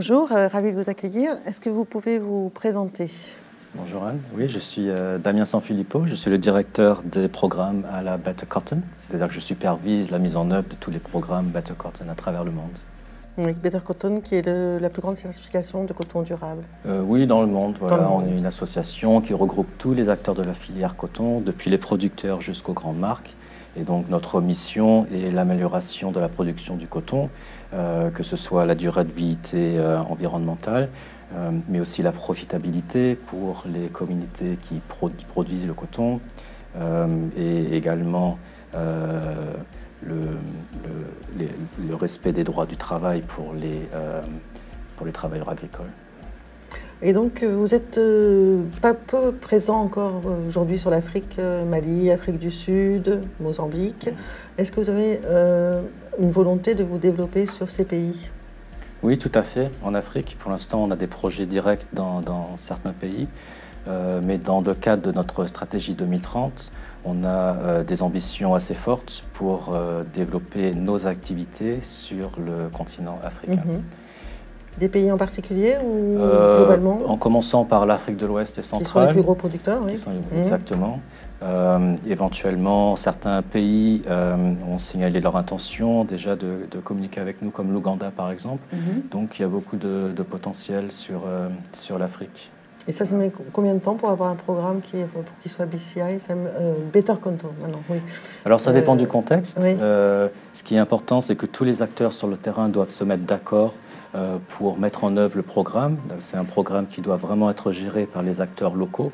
Bonjour, ravi de vous accueillir. Est-ce que vous pouvez vous présenter? Bonjour Anne, oui, je suis Damien Sanfilippo, je suis le directeur des programmes à la Better Cotton, c'est-à-dire que je supervise la mise en œuvre de tous les programmes Better Cotton à travers le monde. Oui, Better Cotton qui est la plus grande certification de coton durable. Oui, dans le monde, voilà, on est une association qui regroupe tous les acteurs de la filière coton, depuis les producteurs jusqu'aux grandes marques. Et donc notre mission est l'amélioration de la production du coton, que ce soit la durabilité environnementale, mais aussi la profitabilité pour les communautés qui produisent le coton, et également le respect des droits du travail pour les travailleurs agricoles. Et donc vous n'êtes pas peu présent encore aujourd'hui sur l'Afrique, Mali, Afrique du Sud, Mozambique. Est-ce que vous avez une volonté de vous développer sur ces pays? Oui, tout à fait. En Afrique, pour l'instant, on a des projets directs dans certains pays, mais dans le cadre de notre stratégie 2030, on a des ambitions assez fortes pour développer nos activités sur le continent africain. Des pays en particulier ou globalement? En commençant par l'Afrique de l'Ouest et centrale. Qui sont les plus gros producteurs, oui. Exactement. Éventuellement, certains pays ont signalé leur intention déjà de communiquer avec nous, comme l'Ouganda par exemple. Donc il y a beaucoup de potentiel sur l'Afrique. Et ça met combien de temps pour avoir un programme qui soit BCI, Better Cotton maintenant, oui. Alors ça dépend du contexte. Oui. Ce qui est important, c'est que tous les acteurs sur le terrain doivent se mettre d'accord pour mettre en œuvre le programme. C'est un programme qui doit vraiment être géré par les acteurs locaux.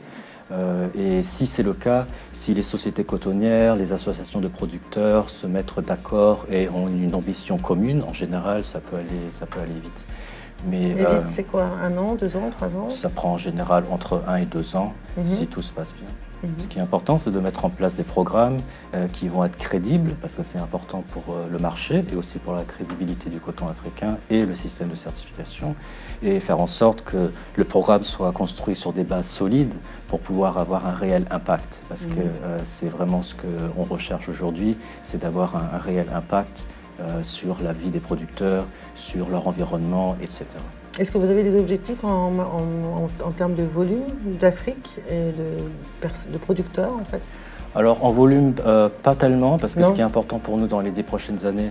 Et si c'est le cas, si les sociétés cotonnières, les associations de producteurs se mettent d'accord et ont une ambition commune, en général, ça peut aller vite. Mais vite, c'est quoi? 1 an, 2 ans, 3 ans? Ça prend en général entre 1 et 2 ans, si tout se passe bien. Ce qui est important, c'est de mettre en place des programmes qui vont être crédibles, parce que c'est important pour le marché et aussi pour la crédibilité du coton africain et le système de certification, et faire en sorte que le programme soit construit sur des bases solides pour pouvoir avoir un réel impact. Parce que c'est vraiment ce qu'on recherche aujourd'hui, c'est d'avoir un réel impact sur la vie des producteurs, sur leur environnement, etc. Est-ce que vous avez des objectifs en termes de volume d'Afrique et de producteurs en fait? Alors en volume, pas tellement, parce que ce qui est important pour nous dans les 10 prochaines années,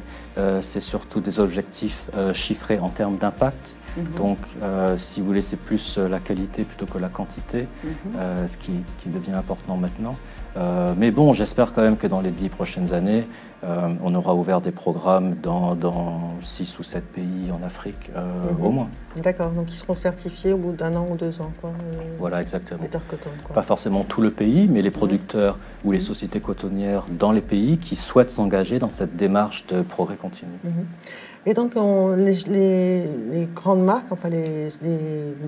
c'est surtout des objectifs chiffrés en termes d'impact. Donc si vous voulez, c'est plus la qualité plutôt que la quantité, ce qui devient important maintenant. Mais bon, j'espère quand même que dans les 10 prochaines années, on aura ouvert des programmes dans 6 ou 7 pays en Afrique, au moins. D'accord, donc ils seront certifiés au bout d'1 an ou 2 ans, quoi. Voilà, exactement. Better Cotton, quoi. Pas forcément tout le pays, mais les producteurs ou les sociétés cotonnières dans les pays qui souhaitent s'engager dans cette démarche de progrès continu. Et donc les grandes marques, enfin les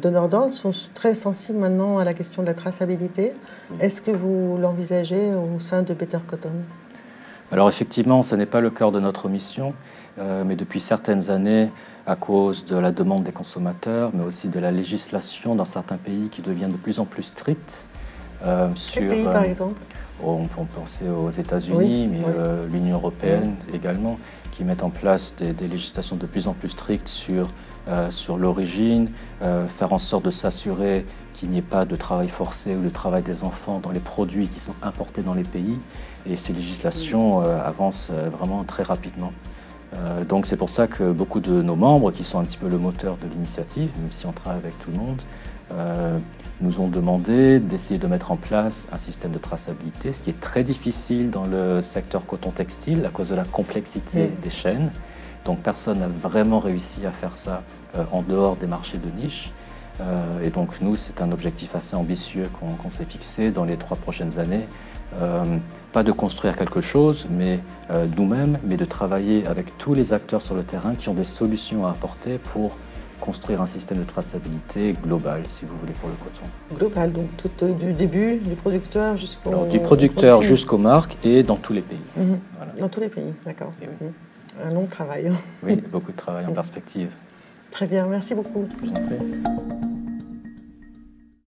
donneurs d'ordre sont très sensibles maintenant à la question de la traçabilité. Est-ce que vous l'envisagez au sein de Better Cotton? Alors effectivement, ce n'est pas le cœur de notre mission, mais depuis certaines années, à cause de la demande des consommateurs, mais aussi de la législation dans certains pays qui devient de plus en plus stricte. Quel pays par exemple? On peut penser aux États-Unis, mais l'Union européenne également, qui mettent en place des législations de plus en plus strictes sur l'origine, faire en sorte de s'assurer qu'il n'y ait pas de travail forcé ou de travail des enfants dans les produits qui sont importés dans les pays. Et ces législations avancent vraiment très rapidement. Donc c'est pour ça que beaucoup de nos membres, qui sont un petit peu le moteur de l'initiative, même si on travaille avec tout le monde, nous ont demandé d'essayer de mettre en place un système de traçabilité, ce qui est très difficile dans le secteur coton-textile à cause de la complexité des chaînes. Donc personne n'a vraiment réussi à faire ça en dehors des marchés de niche. Et donc nous, c'est un objectif assez ambitieux qu'on s'est fixé dans les 3 prochaines années. Pas de construire quelque chose, mais nous-mêmes, mais de travailler avec tous les acteurs sur le terrain qui ont des solutions à apporter pour construire un système de traçabilité global, si vous voulez, pour le coton. Global, donc tout du début, du producteur jusqu'au... Alors, du producteur jusqu'aux marques et dans tous les pays. Voilà. Dans tous les pays, d'accord. Un long travail. Oui, beaucoup de travail en perspective. Très bien, merci beaucoup. Je vous en prie.